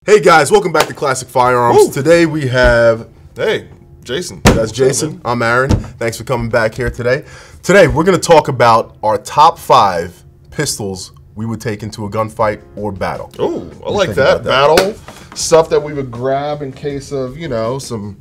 Hey guys, welcome back to Classic Firearms. Woo. Today we have... Hey, Jason. That's Jason. I'm Aaron. Thanks for coming back here today. Today we're going to talk about our top 5 pistols we would take into a gunfight or battle. Oh, I like that. Battle stuff that we would grab in case of, you know, some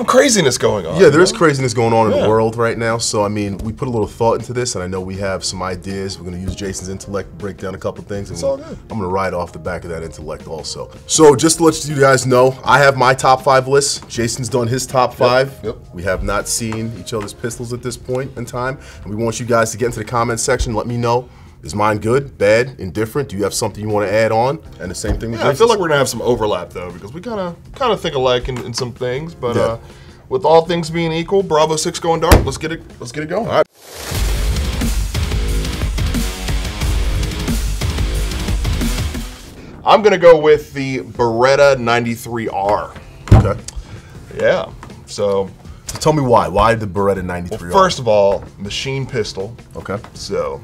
craziness going on. Yeah, there's craziness going on in the world right now. So, I mean, we put a little thought into this, and I know we have some ideas. We're going to use Jason's intellect to break down a couple things. And it's all good. I'm going to ride off the back of that intellect also. So, just to let you guys know, I have my top 5 list. Jason's done his top 5. Yep. We have not seen each other's pistols at this point in time. And we want you guys to get into the comments section. Let me know. Is mine good, bad, indifferent? Do you have something you want to add on? And the same thing with I feel like we're gonna have some overlap though, because we kind of think alike in some things. But with all things being equal, Bravo 6 going dark. Let's get it going. All right. I'm gonna go with the Beretta 93R. Okay. Yeah. So tell me why. Why the Beretta 93R? Well, first of all, machine pistol. Okay. So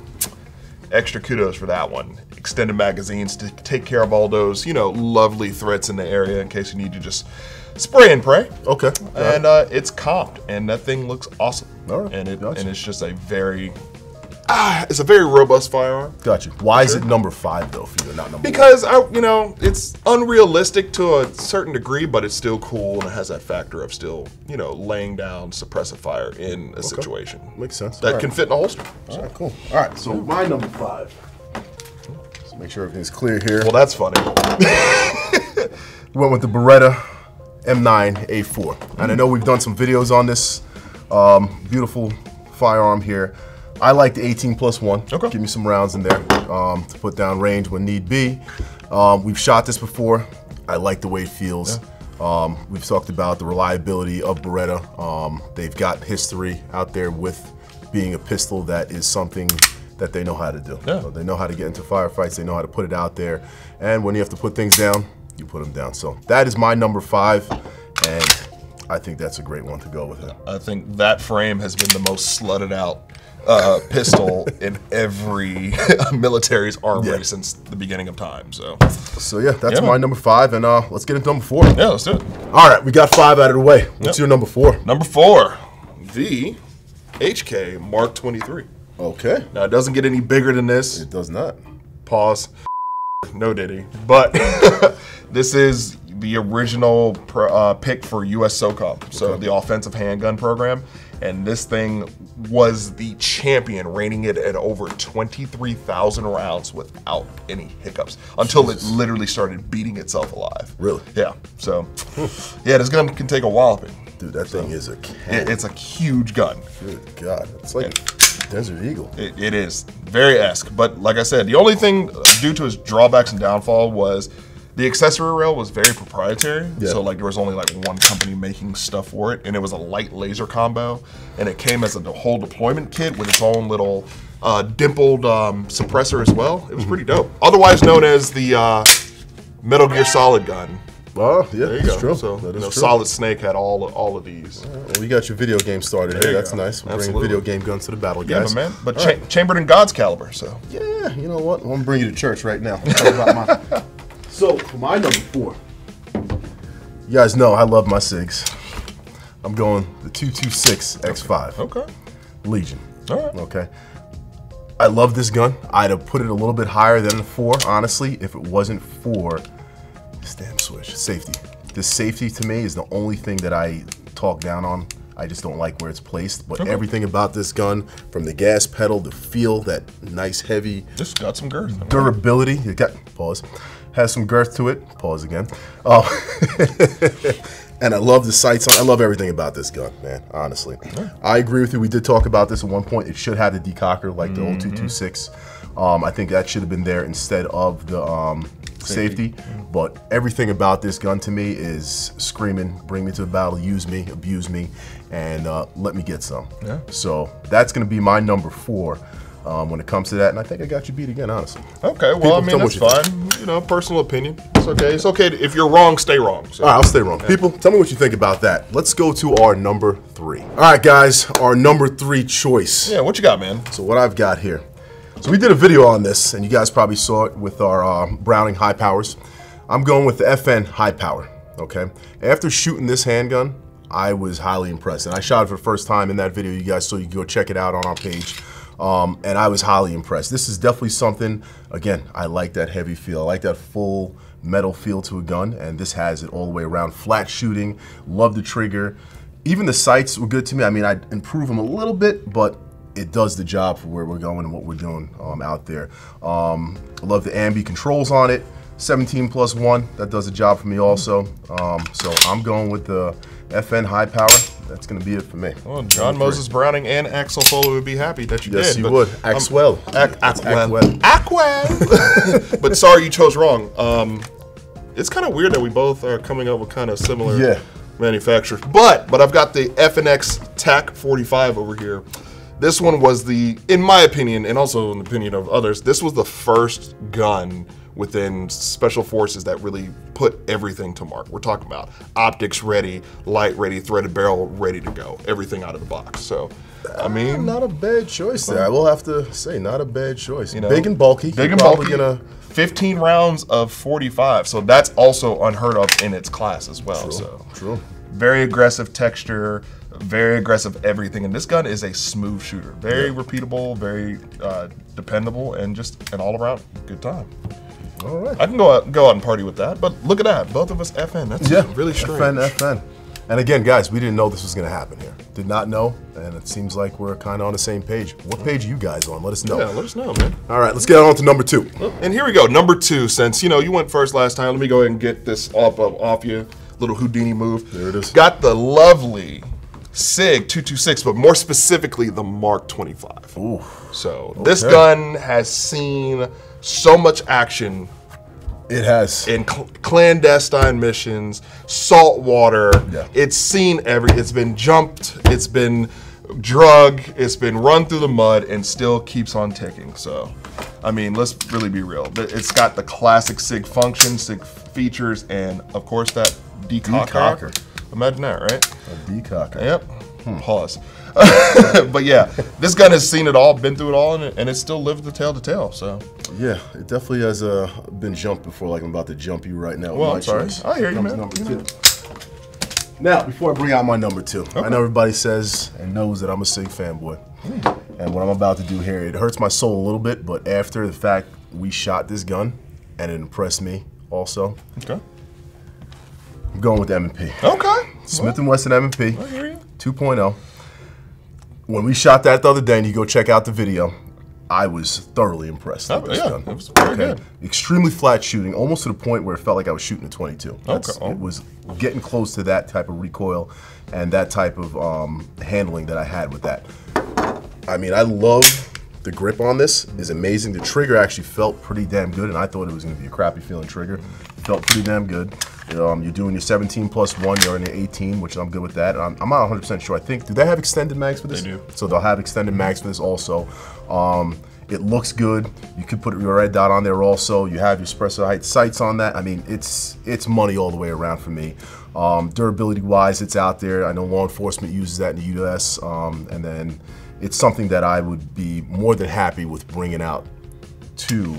extra kudos for that one. Extended magazines to take care of all those, you know, lovely threats in the area in case you need to just spray and pray. Okay. And it's comped, and that thing looks awesome. All right. And it's just a very, it's a very robust firearm. Gotcha. Why is it number 5 though for you, not number 1? Because you know, it's unrealistic to a certain degree, but it's still cool and it has that factor of still, you know, laying down suppressive fire in a situation. Makes sense. That can fit in a holster. All right, cool. All right, so my number 5. Let's make sure everything's clear here. Well, that's funny. We went with the Beretta M9A4, and I know we've done some videos on this beautiful firearm here. I like the 18+1. Okay. Give me some rounds in there to put down range when need be. We've shot this before. I like the way it feels. Yeah. We've talked about the reliability of Beretta. They've got history out there with being a pistol that is something that they know how to do. Yeah. So they know how to get into firefights. They know how to put it out there. And when you have to put things down, you put them down. So that is my number 5, and I think that's a great one to go with it. I think that frame has been the most slutted out pistol in every military's armory since the beginning of time. So yeah, that's my number 5, and let's get into number 4. Yeah, let's do it. All right, we got 5 out of the way. What's your number 4? Number 4, the HK Mark 23. Okay. Now it doesn't get any bigger than this. It does not. Pause. No diddy. But this is the original pick for US SOCOM, so the offensive handgun program. And this thing was the champion, rating it at over 23,000 rounds without any hiccups until it literally started beating itself alive. Really? Yeah. So, yeah, this gun can take a walloping. Dude, that thing is a cannon. It's a huge gun. Good God. It's like a Desert Eagle. It is. Very-esque. But like I said, the only thing due to its drawbacks and downfall was the accessory rail was very proprietary, so like there was only like one company making stuff for it, and it was a light laser combo, and it came as a whole deployment kit with its own little dimpled suppressor as well. It was pretty dope. Otherwise known as the Metal Gear Solid gun. Oh, yeah, there you that's go. true. So that is true. Solid Snake had all of these. Well, you got your video game started here. That's nice. We're bringing video game guns to the battle, guys. Yeah, man. But chambered in God's caliber, so. Yeah, you know what? I'm gonna bring you to church right now. Talk about my... So, for my number 4, you guys know I love my SIGs. I'm going the 226 X5. Okay. Legion. All right. Okay. I love this gun. I'd have put it a little bit higher than a 4, honestly, if it wasn't for this damn switch. Safety. This safety, to me, is the only thing that I talk down on. I just don't like where it's placed, but everything about this gun, from the gas pedal, the feel, that nice, heavy... Just got some girth. Durability. It got... Pause. Has some girth to it. Pause again. And I love the sights. I love everything about this gun, man, honestly. I agree with you. We did talk about this at one point. It should have the decocker like the old 226. I think that should have been there instead of the safety. But everything about this gun to me is screaming, bring me to the battle, use me, abuse me, and let me get some. Yeah. So that's going to be my number 4. When it comes to that, and I think I got you beat again, honestly. Okay, well, I mean, that's fine. You know, personal opinion. It's okay. It's okay. If you're wrong, stay wrong. So. All right, I'll stay wrong. Yeah. People, tell me what you think about that. Let's go to our number 3. All right, guys, our number 3 choice. Yeah, what you got, man? So what I've got here. So we did a video on this, and you guys probably saw it with our Browning high powers. I'm going with the FN high power, okay? After shooting this handgun, I was highly impressed. And I shot it for the first time in that video, you guys, so you can go check it out on our page. And I was highly impressed. This is definitely something, again, I like that heavy feel. I like that full metal feel to a gun, and this has it all the way around. Flat shooting, love the trigger. Even the sights were good to me. I mean, I'd improve them a little bit, but it does the job for where we're going and what we're doing out there. I love the ambi controls on it. 17+1, that does the job for me also. So I'm going with the FN high power. That's going to be it for me. Well, John Moses Browning and Axel Foley would be happy that you did. Yes, you would. Axwell. Axwell. But sorry, you chose wrong. It's kind of weird that we both are coming up with kind of similar manufacturers. But I've got the FNX TAC 45 over here. This one was in my opinion, and also in the opinion of others, this was the first gun within Special Forces that really put everything to mark. We're talking about optics ready, light ready, threaded barrel ready to go, everything out of the box. So, I mean, not a bad choice there. I will have to say, not a bad choice. You know, big and bulky. Big and bulky. 15 rounds of 45, so that's also unheard of in its class as well. True. Very aggressive texture, very aggressive everything, and this gun is a smooth shooter. Very repeatable, very dependable, and just an all-around good time. All right. I can go out and party with that, but look at that. Both of us FN. That's really strange. FN. And again, guys, we didn't know this was going to happen here. Did not know, and it seems like we're kind of on the same page. What page are you guys on? Let us know. Yeah, let us know, man. All right, let's get on to number 2. And here we go, number 2. Since, you went first last time, let me go ahead and get this off you. Little Houdini move. There it is. Got the lovely SIG 226, but more specifically, the Mark 25. Ooh. So this gun has seen so much action. It has. In clandestine missions, saltwater. Yeah. It's seen it's been jumped, it's been drug, it's been run through the mud, and still keeps on ticking. So, I mean, let's really be real. It's got the classic SIG function, SIG features, and of course that decocker. Imagine that, right? A decocker. Yep. Pause. But yeah, this gun has seen it all, been through it all, and it's still lived the tale to tell. So yeah, it definitely has been jumped before. Like I'm about to jump you right now. Well, I'm sorry. I hear you, man. Number 2. Now, before I bring out my number 2, I know everybody says and knows that I'm a SIG fanboy, and what I'm about to do here, it hurts my soul a little bit. But after the fact we shot this gun, and it impressed me also. Okay. I'm going with M&P. Okay. Smith & Wesson M&P. I hear you. 2.0. When we shot that the other day, and you go check out the video, I was thoroughly impressed with this gun. It was very good. Extremely flat shooting, almost to the point where it felt like I was shooting a 22. It was getting close to that type of recoil and that type of handling that I had with that. I mean, I love the grip on this. Is amazing. The trigger actually felt pretty damn good, and I thought it was going to be a crappy feeling trigger. It felt pretty damn good. You're doing your 17+1, you're in your 18, which I'm good with that. I'm not 100% sure. I think, do they have extended mags for this? They do. So they'll have extended mags for this also. It looks good. You could put your red dot on there also. You have your espresso height sights on that. I mean, it's money all the way around for me. Durability-wise, it's out there. I know law enforcement uses that in the U.S. And then it's something that I would be more than happy with bringing out to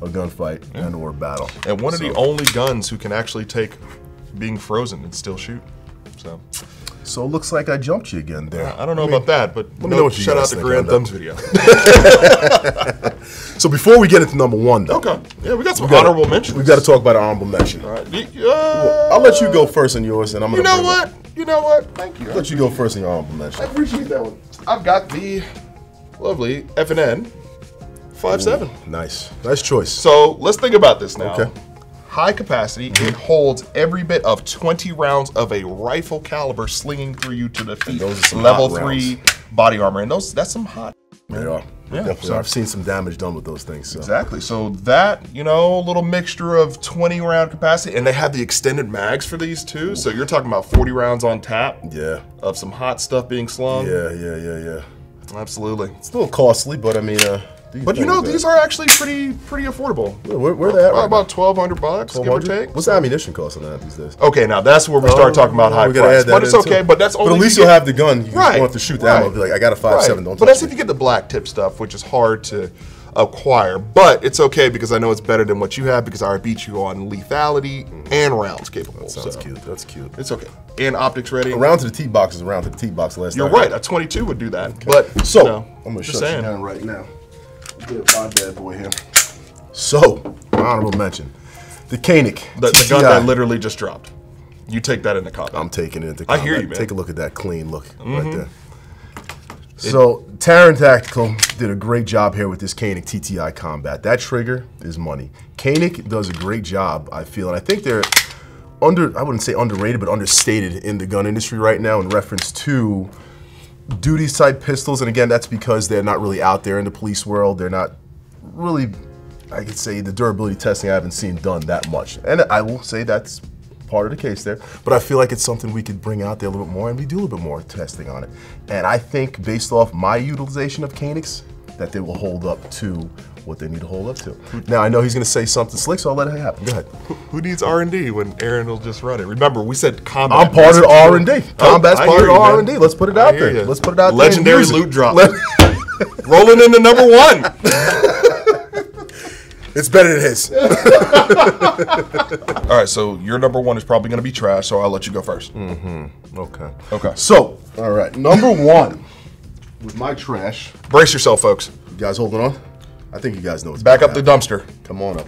a gunfight and or a battle. And one of the only guns who can actually take being frozen and still shoot. So it looks like I jumped you again there. I don't know about that, but let me know what you shout out to Grand Thumbs video. So before we get into number 1, though. Okay. Yeah, we got some honorable mentions. We've got to talk about an honorable mention. All right. I'll let you go first on yours, and I'm going to. You know what? Thank you. I'll let you go first on your honorable mention. I appreciate that one. I've got the lovely FNN 5.7. Nice choice. So let's think about this now. Okay. High capacity, it holds every bit of 20 rounds of a rifle caliber slinging through you to the feet. Those are some level hot 3 body armor, and that's some hot. They are. Yeah, definitely. I've seen some damage done with those things. So. Exactly. So that, little mixture of 20 round capacity, and they have the extended mags for these too. So you're talking about 40 rounds on tap. Yeah. Of some hot stuff being slung. Yeah. Absolutely. It's a little costly, but I mean, but these are actually pretty affordable. Where they at? Right about $1,200, give or take. What's the ammunition cost on that these days? Okay, now that's where we start talking about high price. But it's okay. But that's only. But at least you'll have the gun. You won't have to shoot the ammo. Be like, I got a 5.7. Don't. But that's if you get the black tip stuff, which is hard to acquire. But it's okay because I know it's better than what you have because I beat you on lethality and rounds capable. That sounds cute. That's cute. It's okay. And optics ready. Around to the tee box is around to the tee box last You're time. right. A 22 would do that. Okay. But so, you know, I'm going to just shut you saying. down right now. Get my bad boy here. So, honorable mention. The Koenig. The gun that literally just dropped. You take that into combat. I'm taking it into combat. I hear you, man. Take a look at that clean look right there. So, Terran Tactical did a great job here with this Koenig TTI Combat. That trigger is money. Koenig does a great job, I feel, and I think they're I wouldn't say underrated, but understated in the gun industry right now in reference to duty side pistols. And again, that's because they're not really out there in the police world. They're not really, I could say, the durability testing I haven't seen done that much. And I will say that's part of the case there, but I feel like it's something we could bring out there a little bit more, and we do a little bit more testing on it. And I think based off my utilization of Koenigs, that they will hold up to what they need to hold up to. Now, I know he's gonna say something slick, so I'll let it happen. Go ahead. Who needs R&D when Aaron will just run it? Remember, we said combat. I'm part of R&D. Combat's part of R&D. Let's put it out there. You. Let's put it out Legendary there. loot drop. Rolling into number 1. It's better than his. All right, so your number 1 is probably going to be trash, so I'll let you go first. Okay. Okay. So, all right, number 1 with my trash. Brace yourself, folks. You guys holding on? I think you guys know what's Back going up the dumpster. Come on up.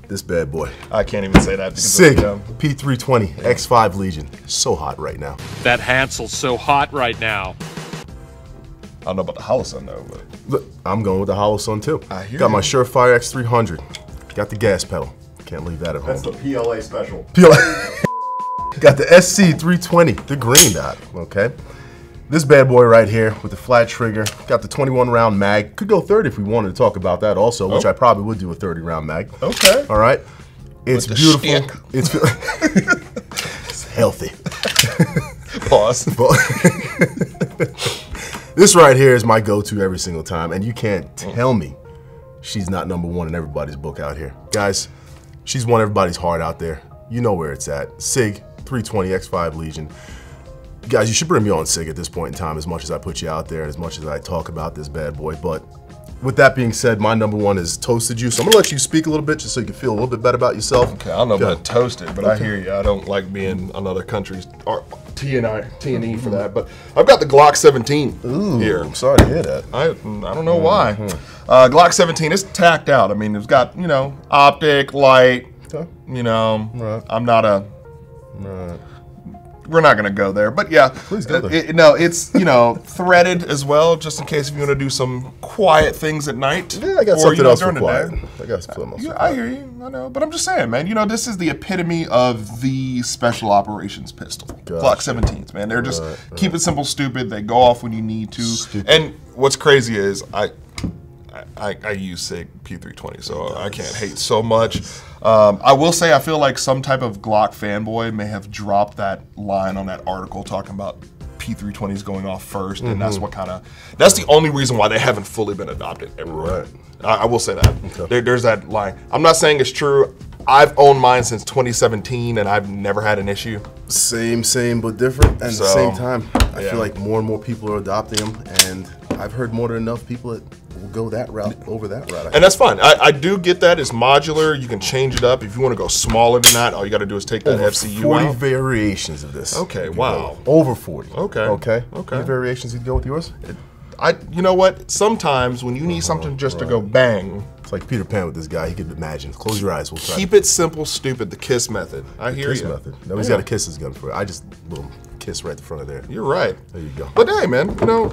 This bad boy. I can't even say that. Because SIG P320 X5 Legion. So hot right now. That Hansel's so hot right now. I don't know about the Holosun though, but Look, I'm going with the Holosun too. I hear Got you. my Surefire X300. Got the gas pedal. Can't leave that at home. That's the PLA special. Got the SC320, the green dot, okay? This bad boy right here with the flat trigger. Got the 21 round mag. Could go 30 if we wanted to talk about that also, which I probably would do a 30 round mag. okay. All right? It's With the beautiful. It's healthy. Pause. This right here is my go-to every single time, and you can't tell me she's not number 1 in everybody's book out here. Guys, she's won everybody's heart out there. You know where it's at. SIG 320 X5 Legion. Guys, you should bring me on SIG at this point in time as much as I put you out there and as much as I talk about this bad boy. But with that being said, my number 1 is Toasted You. So I'm gonna let you speak a little bit just so you can feel a little bit better about yourself. Okay, I don't know about toasted, but I hear you. I don't like being another country's T&E for that. But I've got the Glock 17 here. I'm sorry to hear that. I don't know why. Glock 17 is tacked out. I mean, it's got, you know, optic, light. Okay. You know, Right. I'm not a. Right. We're not gonna go there, but yeah. Please go there. It's, you know, threaded as well, just in case if you want to do some quiet things at night. Yeah, I got or, something you know, else for during the quiet. day. I got something else for Yeah, quiet. I hear you. I know, but I'm just saying, man. You know, this is the epitome of the special operations pistol. Glock 17s, man. They're just keep it simple, stupid. They go off when you need to. Stupid. And what's crazy is I use SIG P320, so I can't hate so much. I will say I feel like some type of Glock fanboy may have dropped that line on that article talking about P320s going off first, and that's what that's the only reason why they haven't fully been adopted everywhere. Right. I will say that. Okay. There's that line. I'm not saying it's true. I've owned mine since 2017, and I've never had an issue. Same, but different. And at the same time, I yeah. feel like more and more people are adopting them, and I've heard more than enough people that will go that route over that route. And that's fine. I do get that. It's modular. You can change it up. If you want to go smaller than that, all you got to do is take that Over FCU 40 out. variations of this. Okay, You can wow. go over 40. Okay. Okay. Okay. Any variations you'd go with yours? You know what? Sometimes when you need something just to go bang, It's like Peter Pan with this guy. He could imagine. Close your eyes. We'll try. keep it simple, stupid. The KISS method. I hear kiss you. method. No, he's got a kiss his gun for it. I just little kiss right in front of there. You're right. There you go. But hey, man, you know,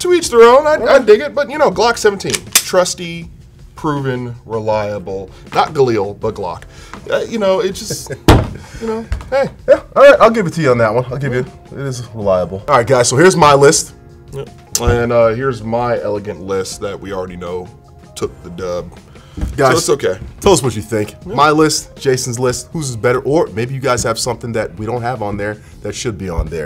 to each their own. I dig it. But you know, Glock 17, trusty, proven, reliable. Not Galil, but Glock. You know, it just, you know, hey. Yeah. All right. I'll give it to you on that one. I'll give you. It is reliable. All right, guys. So here's my list. Yep. And here's my elegant list that we already know took the dub. Guys, So it's okay. Tell us what you think. My list, Jason's list, whose is better, or maybe you guys have something that we don't have on there that should be on there.